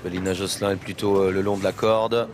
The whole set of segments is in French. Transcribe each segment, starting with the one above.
Bélina Josselin est plutôt le long de la corde.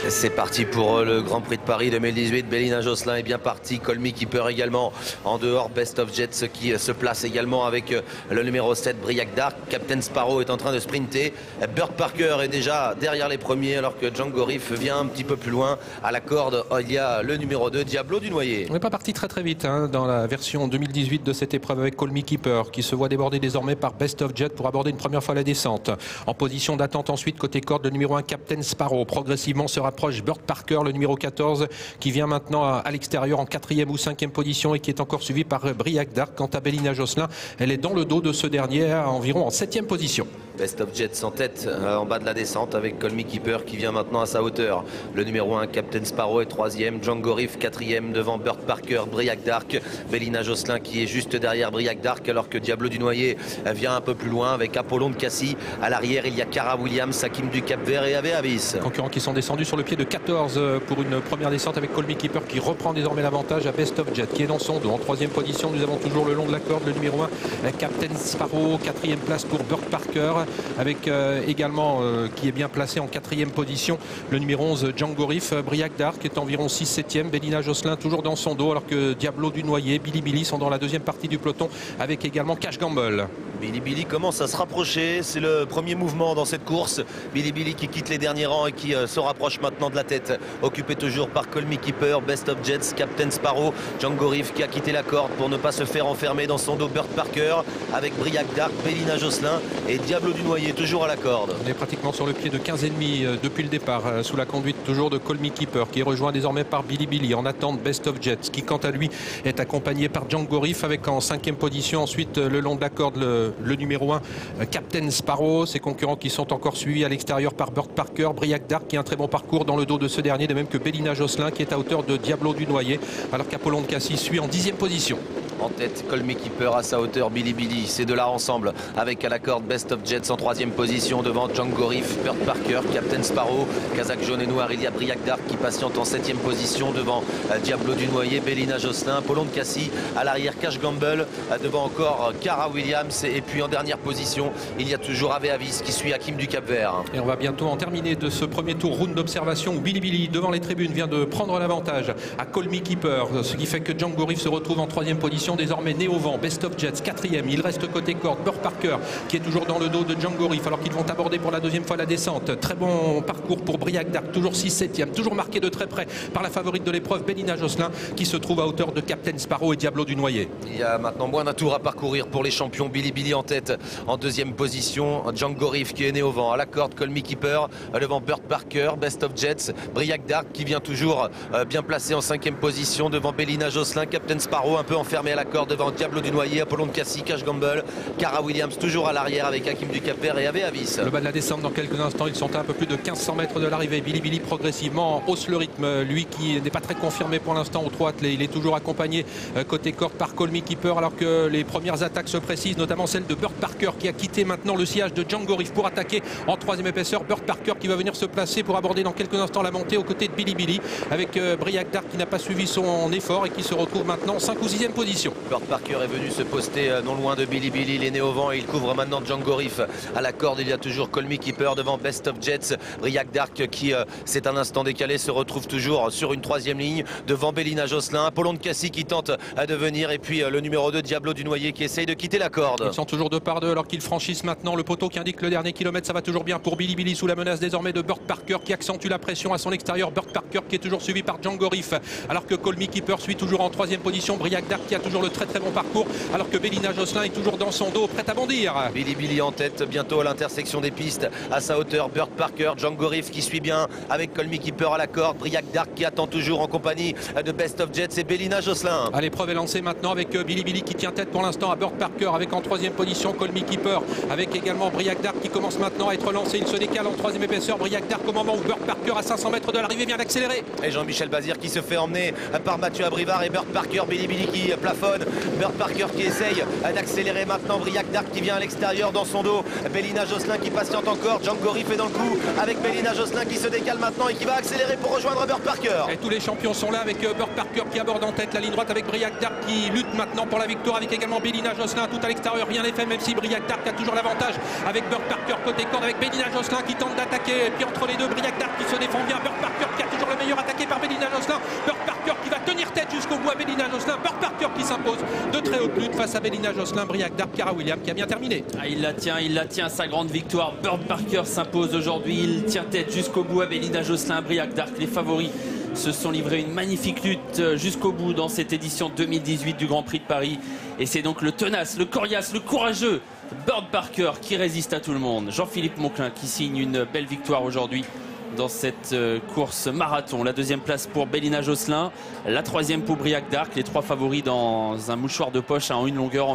C'est parti pour le Grand Prix de Paris 2018. Bélina Josselin est bien parti. Call Me Keeper également en dehors. Best of Jets qui se place également avec le numéro 7, Briac Dark. Captain Sparrow est en train de sprinter. Burt Parker est déjà derrière les premiers alors que Django Riff vient un petit peu plus loin. À la corde, il y a le numéro 2, Diablo du Noyer. On n'est pas parti très vite dans la version 2018 de cette épreuve avec Call Me Keeper qui se voit déborder désormais par Best of Jet pour aborder une première fois la descente. En position d'attente ensuite côté corde, le numéro 1, Captain Sparrow. Progressivement se rapproche Burt Parker, le numéro 14, qui vient maintenant à l'extérieur en 4e ou 5e position et qui est encore suivi par Briac Dark. Quant à Bélina Josselin, elle est dans le dos de ce dernier, environ en 7e position. Best of Jets en tête en bas de la descente avec Call Me Keeper qui vient maintenant à sa hauteur. Le numéro 1, Captain Sparrow, est 3e. Django Riff 4e devant Burt Parker, Briac Dark. Bélina Josselin qui est juste derrière Briac Dark alors que Diablo du Noyer vient un peu plus loin avec Apollon de Cassis. À l'arrière, il y a Cara Williams, Hakim du Cap-Vert et Ave Avis. Concurrents qui sont descendus sur le pied de 14 pour une première descente avec Call Me Keeper qui reprend désormais l'avantage à Best of Jet qui est dans son dos. En 3e position, nous avons toujours le long de la corde le numéro 1, Captain Sparrow. 4e place pour Burt Parker avec également qui est bien placé en 4e position le numéro 11, Django Riff. Briac Dark est environ 6-7e. Bélina Josselin toujours dans son dos alors que Diablo du Noyer, Billy Billy sont dans la 2e partie du peloton avec également Cash Gamble. Billy Billy commence à se rapprocher, c'est le premier mouvement dans cette course. Billy Billy qui quitte les derniers rangs et qui se rapproche maintenant de la tête, occupé toujours par Call Me Keeper, Best of Jets, Captain Sparrow, Django Riff qui a quitté la corde pour ne pas se faire enfermer dans son dos Burt Parker avec Briac Dark, Bélina Josselin et Diablo du Noyer toujours à la corde. On est pratiquement sur le pied de 15,5 depuis le départ, sous la conduite toujours de Call Me Keeper qui est rejoint désormais par Billy Billy en attente Best of Jets qui quant à lui est accompagné par Django Riff avec en 5e position ensuite le long de la corde le numéro 1, Captain Sparrow. Ses concurrents qui sont encore suivis à l'extérieur par Burt Parker, Briac Dark qui a un très bon parcours dans le dos de ce dernier, de même que Bélina Josselin qui est à hauteur de Diablo du Noyer alors qu'Apollon de Cassis suit en 10e position. En tête, Call Me Keeper à sa hauteur, Billy Billy. Ces deux-là ensemble avec à la corde Best of Jets en 3e position devant Django Riff, Burt Parker, Captain Sparrow, Kazakh jaune et noir. Il y a Briac Dark qui patiente en 7e position devant Diablo du Noyer, Bélina Josselin, Apollon de Cassis. À l'arrière, Cash Gamble devant encore Cara Williams. Et puis en dernière position, il y a toujours Ave Avis qui suit Hakim du Cap-Vert. Et on va bientôt en terminer de ce premier tour round d'observation où Billy Billy devant les tribunes vient de prendre l'avantage à Call Me Keeper, ce qui fait que Django Riff se retrouve en 3e position. Désormais né au vent, Best of Jets 4e. Il reste côté corde Burt Parker qui est toujours dans le dos de Django Riff alors qu'ils vont aborder pour la 2e fois la descente. Très bon parcours pour Briac Dark, toujours 6-7e, toujours marqué de très près par la favorite de l'épreuve Bélina Josselin qui se trouve à hauteur de Captain Sparrow et Diablo du Noyer. Il y a maintenant moins d'un tour à parcourir pour les champions. Billy Billy en tête en 2e position, Django Riff qui est né au vent. À la corde, Call Me Keeper devant Burt Parker, Best of Jets, Briac Dark qui vient toujours bien placé en 5e position devant Bélina Josselin, Captain Sparrow un peu enfermé à la corde devant Diablo du Noyer, Apollon de Cassis, Cash Gamble, Cara Williams toujours à l'arrière avec Hakim du Cap-Vert et Ave Avis. Le bas de la descente dans quelques instants, ils sont à un peu plus de 1500 mètres de l'arrivée. Billy Billy progressivement hausse le rythme, lui qui n'est pas très confirmé pour l'instant au trot attelé. Il est toujours accompagné côté corde par Call Me Keeper alors que les premières attaques se précisent, notamment celle de Burt Parker qui a quitté maintenant le sillage de Django Riff pour attaquer en 3e épaisseur. Burt Parker qui va venir se placer pour aborder dans quelques instants la montée aux côtés de Billy Billy avec Briac Dark qui n'a pas suivi son effort et qui se retrouve maintenant en 5 ou 6e position. Burt Parker est venu se poster non loin de Billy Billy, il est né au vent et il couvre maintenant Django Riff. À la corde, il y a toujours Call Me Keeper devant Best of Jets. Briac Dark qui c'est un instant décalé se retrouve toujours sur une 3e ligne devant Bélina Josselin, Apollon de Cassis qui tente de venir et puis le numéro 2 Diablo du Noyer qui essaye de quitter la corde. Ils sont toujours 2 par 2 alors qu'ils franchissent maintenant le poteau qui indique le dernier kilomètre. Ça va toujours bien pour Billy Billy sous la menace désormais de Burt Parker qui accentue la pression à son extérieur. Burt Parker qui est toujours suivi par Django Riff alors que Call Me Keeper suit toujours en 3e position. Briac Dark qui a toujours le très bon parcours alors que Bélina Josselin est toujours dans son dos prêt à bondir. Billy Billy en tête bientôt à l'intersection des pistes à sa hauteur, Burt Parker, Django Riff qui suit bien avec Call Me Keeper à la corde, Briac Dark qui attend toujours en compagnie de Best of Jets et Bélina Josselin. L'épreuve est lancée maintenant avec Billy Billy qui tient tête pour l'instant à Burt Parker avec en 3e position Call Me Keeper avec également Briac Dark qui commence maintenant à être lancé. Il se décale en 3e épaisseur. Briac Dark au moment où Burt Parker à 500 mètres de l'arrivée vient d'accélérer. Et Jean-Michel Bazir qui se fait emmener par Mathieu Abrivard et Burt Parker, Billy Billy qui plafonne microphone. Bird Parker qui essaye d'accélérer maintenant. Briac Dark qui vient à l'extérieur dans son dos. Bélina Josselin qui patiente encore. Django Riff est dans le coup avec Bélina Josselin qui se décale maintenant et qui va accélérer pour rejoindre Bird Parker. Et tous les champions sont là avec Bird Parker qui aborde en tête la ligne droite avec Briac Dark qui lutte maintenant pour la victoire avec également Bélina Josselin tout à l'extérieur. Rien n'est fait même si Briac Dark a toujours l'avantage avec Bird Parker côté corde avec Bélina Josselin qui tente d'attaquer. Et puis entre les deux, Briac Dark qui se défend bien. Bird Parker qui a toujours le meilleur attaqué par Bélina Josselin. Bird Parker qui va tenir tête jusqu'au bout à Bélina Josselin. Bird Parker qui s'impose de très haute lutte face à Bélina Josselin. Briac Dark, Cara Williams qui a bien terminé. Ah, il la tient sa grande victoire. Bird Parker s'impose aujourd'hui. Il tient tête jusqu'au bout à Bélina Josselin. Briac Dark, les favoris se sont livrés une magnifique lutte jusqu'au bout dans cette édition 2018 du Grand Prix de Paris. Et c'est donc le tenace, le coriace, le courageux Bird Parker qui résiste à tout le monde. Jean-Philippe Monclin qui signe une belle victoire aujourd'hui dans cette course marathon. La deuxième place pour Bélina Josselin, la troisième pour Briac Dark. Les trois favoris dans un mouchoir de poche en une longueur.